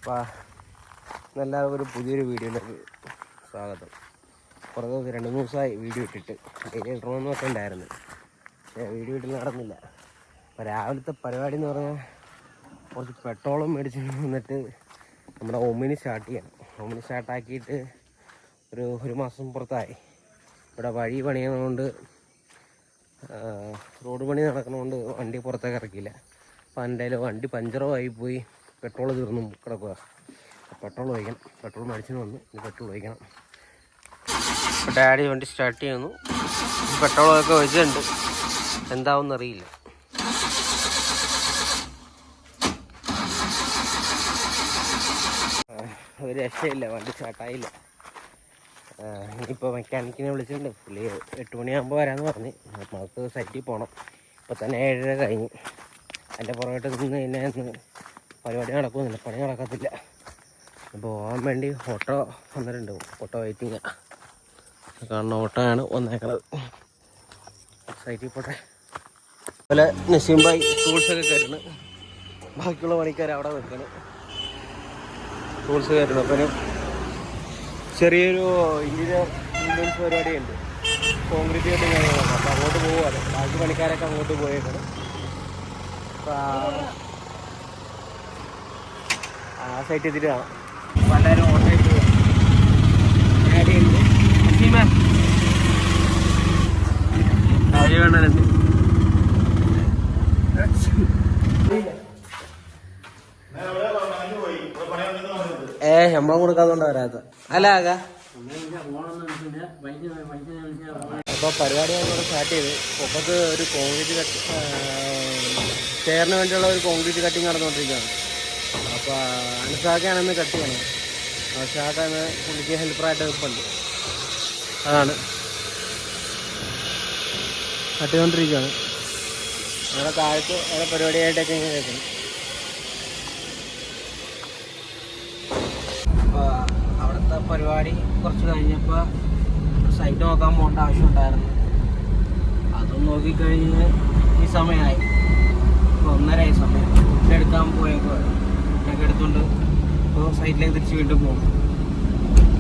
അപ്പോൾ എല്ലാവർക്കും പുതിയൊരു വീഡിയോയിലേക്ക് സ്വാഗതം. കുറേ ദിവസം 2-3 ദിവസമായി വീഡിയോ ഇട്ടിട്ട് ഡെയിലി ഇടണമെന്നൊക്കെ ഉണ്ടായിരുന്നു, പക്ഷേ വീഡിയോ ഇട്ടിൽ നടന്നില്ല. അപ്പോൾ രാവിലത്തെ പരിപാടി എന്ന് പറഞ്ഞാൽ കുറച്ച് പെട്രോളും മേടിച്ച് വന്നിട്ട് നമ്മുടെ ഒമിനി സ്റ്റാർട്ട് ചെയ്യണം. ഒമിനി സ്റ്റാർട്ടാക്കിയിട്ട് ഒരു മാസം പുറത്തായി. ഇവിടെ വഴി പണിയുന്നതുകൊണ്ട്, റോഡ് പണി നടക്കുന്നതുകൊണ്ട് വണ്ടി പുറത്തേക്ക് ഇറക്കിയില്ല. അപ്പോൾ എൻ്റെ വണ്ടി പഞ്ചറോ ആയിപ്പോയി, പെട്രോൾ തീർന്നു കിടക്കുക. പെട്രോൾ ഒഴിക്കണം, പെട്രോൾ മേടിച്ചിന് വന്നു, ഇനി പെട്രോൾ ഒഴിക്കണം. അപ്പോൾ ഡാഡി വണ്ടി സ്റ്റാർട്ട് ചെയ്യുന്നു. പെട്രോളൊക്കെ ഒഴിച്ചിട്ടുണ്ട്, എന്താവുമെന്ന് അറിയില്ല. ഒരു രക്ഷയില്ല, വണ്ടി സ്റ്റാർട്ടായില്ല. ഇനിയിപ്പോൾ മെക്കാനിക്കിനെ വിളിച്ചിട്ടുണ്ട്. പുള്ളി 8 മണിയാകുമ്പോൾ വരാമെന്ന് പറഞ്ഞ്. നമുക്ക് സൈറ്റിൽ പോകണം. ഇപ്പോൾ തന്നെ 7:30 കഴിഞ്ഞ്. അതിൻ്റെ പുറകോട്ട് നിന്ന് കഴിഞ്ഞാൽ പരിപാടി നടക്കുന്നില്ല, പണി നടക്കത്തില്ല. അപ്പോൾ പോകാൻ വേണ്ടി ഓട്ടോ വന്നിട്ടുണ്ട്. ഓട്ടോ വെയിറ്റിംഗ് കാണുന്ന ഓട്ടോയാണ് വന്നേക്കുന്നത്. സൈറ്റിൽ പോട്ടെ. അതുപോലെ നസീം ഭായ് ടൂൾസൊക്കെ കയറ്റണ്, ബാക്കിയുള്ള പണിക്കാർ അവിടെ നിൽക്കണം. ടൂൾസ് കയറ്റണം. അപ്പം ചെറിയൊരു ഇൻറ്റീരിയൻസ് പരിപാടിയുണ്ട്, കോൺക്രീറ്റ് കെട്ടിങ് കാര്യങ്ങളൊക്കെ. അപ്പോൾ അങ്ങോട്ട് പോവുകയാണ്. ബാക്കി പണിക്കാരൊക്കെ അങ്ങോട്ട് പോയേക്കണം. അപ്പോൾ ആ സൈറ്റ് എത്തിയിട്ട് കാണാം. അപ്പോൾ എല്ലാവരും ഓട്ടോയിൽ പോകും. ഡാഡിയുണ്ട്, നസീമ ഡാഡി വേണ്ടതുണ്ട്. ശമ്പളം കൊടുക്കാതുകൊണ്ട് വരാത്ത അല്ല ആക. അപ്പോൾ പരിപാടി ഇവിടെ സ്റ്റാർട്ട് ചെയ്ത് പൊക്കത്ത് ഒരു കോൺക്രീറ്റ് ചെയറിന് വേണ്ടിയുള്ള ഒരു കോൺക്രീറ്റ് കട്ടിങ് നടന്നുകൊണ്ടിരിക്കുകയാണ്. അപ്പോൾ അനുസാക്കാണെന്ന് കട്ട് ചെയ്യണം. അനുസാക്കാന്ന് പുള്ളിക്ക് ഹെൽപ്പറായിട്ട് നിൽപ്പുണ്ട്. അതാണ് കട്ട് ചെയ്തുകൊണ്ടിരിക്കുകയാണ്. അങ്ങനെ താഴത്ത് ഓരോ പരിപാടിയായിട്ടൊക്കെ ഇങ്ങനെ കേൾക്കണം. അപ്പോൾ അവിടുത്തെ പരിപാടി കുറച്ച് കഴിഞ്ഞപ്പോൾ സൈറ്റ് നോക്കാൻ പോകേണ്ട ആവശ്യമുണ്ടായിരുന്നു. അതും നോക്കിക്കഴിഞ്ഞ് ഈ സമയമായി. 1:30 സമയം. ഫുഡ് എടുക്കാൻ പോയേക്കോ. ഫുഡൊക്കെ എടുത്തുകൊണ്ട് ഇപ്പോൾ സൈറ്റിലേക്ക് തിരിച്ച് വീണ്ടും പോകും.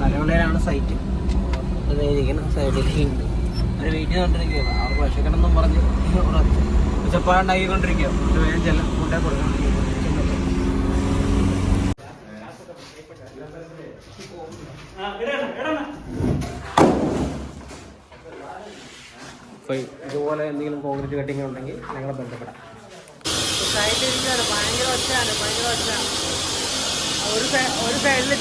തലവിളയിലാണ് സൈറ്റ്. ഫുഡ് കഴിക്കണം, സൈഡിലേക്ക് ഉണ്ട്. അവർ വെയിറ്റ് ചെയ്തുകൊണ്ടിരിക്കുക. അവർക്ക് വിശക്കണമെന്നും പറഞ്ഞ് ഉച്ചപ്പാടുണ്ടാക്കിക്കൊണ്ടിരിക്കുക. ഫുഡ് വേഗം ചെല്ലാം, ഫുഡേ കൊടുക്കണം. ഇതുപോലെ എന്തെങ്കിലും കോൺക്രീറ്റ് കട്ടിങ് ഉണ്ടെങ്കിൽ ഞങ്ങളെ ബന്ധപ്പെടാം. സൈറ്റിരിക്കുകയാണ്. ഭയങ്കര ഒച്ചയാണ്. ഒരു സൈഡിൽ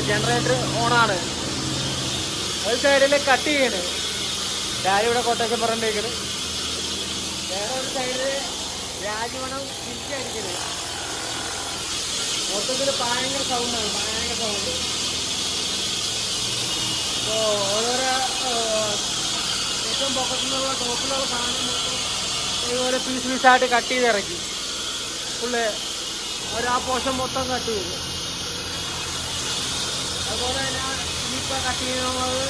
ജനറേറ്റർ ഓണാണ്. ഒരു സൈഡിൽ കട്ട് ചെയ്യണ്. ഡാഡി ഇവിടെ കൊട്ടേഷൻ പറഞ്ഞിരിക്കുന്നത്. വേറെ ഒരു സൈഡിൽ രാജമണം തിരിച്ചടിക്കുന്നത്. മൊത്തത്തിൽ ഭയങ്കര സൗണ്ടാണ്, ഭയങ്കര സൗണ്ട്. അപ്പോൾ ഓരോരോ ഏറ്റവും പൊക്കത്തുനിന്നുള്ള ടോപ്പിലുള്ള സാധനം മൊത്തം ഇതുപോലെ പീസായിട്ട് കട്ട് ചെയ്ത് ഇറക്കി. ഫുള്ള് ആ പോർഷൻ മൊത്തം കട്ട് ചെയ്തു. അതുപോലെ തന്നെ ഇനിയിപ്പോൾ കട്ട് ചെയ്യുന്നത്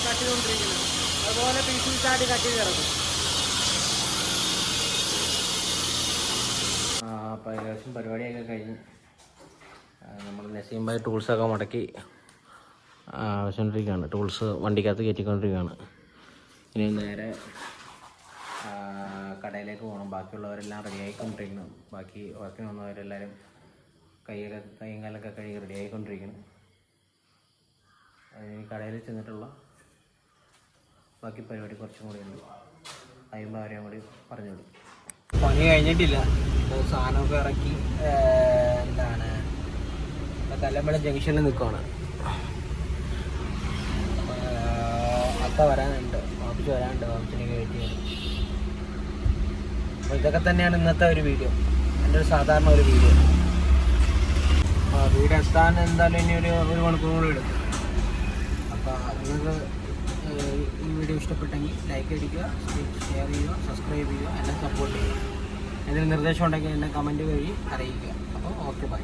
കട്ട് ചെയ്തുകൊണ്ടിരിക്കുന്നത്. അതുപോലെ പീസായിട്ട് കട്ട് ചെയ്ത് ഇറക്കും. അപ്പോൾ ഏകദേശം പരിപാടിയൊക്കെ കഴിഞ്ഞ് നമ്മൾ നസീം ഭായ് ടൂൾസൊക്കെ മുടക്കി വെച്ചുകൊണ്ടിരിക്കുകയാണ്. ടൂൾസ് വണ്ടിക്കകത്ത് കയറ്റിക്കൊണ്ടിരിക്കുകയാണ്. ഇനി നേരെ കടയിലേക്ക് പോകണം. ബാക്കിയുള്ളവരെല്ലാം റെഡി ആയിക്കൊണ്ടിരിക്കണം. ബാക്കി വർക്കിന് വന്നവരെല്ലാവരും കൈയും കാലൊക്കെ കഴുകി റെഡി ആയിക്കൊണ്ടിരിക്കണം. അതിന് കടയിൽ ചെന്നിട്ടുള്ള ബാക്കി പരിപാടി കുറച്ചും കൂടി ഉണ്ട്. കഴിയുമ്പോൾ അവരെയും കൂടി പറഞ്ഞു വിടും. പണി കഴിഞ്ഞിട്ടില്ല. ഇപ്പോൾ സാധനമൊക്കെ ഇറക്കി കല്ലമ്പഴ ജംഗ്ഷനിൽ നിൽക്കുകയാണ്. അക്ക വരാനുണ്ട്, ഓഫീസ് വരാനുണ്ട്, ഓഫീസിലേക്ക് വെയിറ്റ് ചെയ്യണം. അപ്പോൾ ഇതൊക്കെ തന്നെയാണ് ഇന്നത്തെ ഒരു വീഡിയോ, എൻ്റെ ഒരു സാധാരണ ഒരു വീഡിയോ. വീട് എത്താൻ എന്തായാലും ഇനി ഒരു മണിക്കൂർ കൂടി എടുക്കും. അപ്പോൾ നിങ്ങൾക്ക് ഈ വീഡിയോ ഇഷ്ടപ്പെട്ടെങ്കിൽ ലൈക്ക് അടിക്കുക, ഷെയർ ചെയ്യുക, സബ്സ്ക്രൈബ് ചെയ്യുക, എന്നെ സപ്പോർട്ട് ചെയ്യുക. എന്തെങ്കിലും നിർദ്ദേശം ഉണ്ടെങ്കിൽ എന്നെ കമൻറ്റ് വഴി അറിയിക്കുക. അപ്പോൾ ഓക്കെ, ബൈ.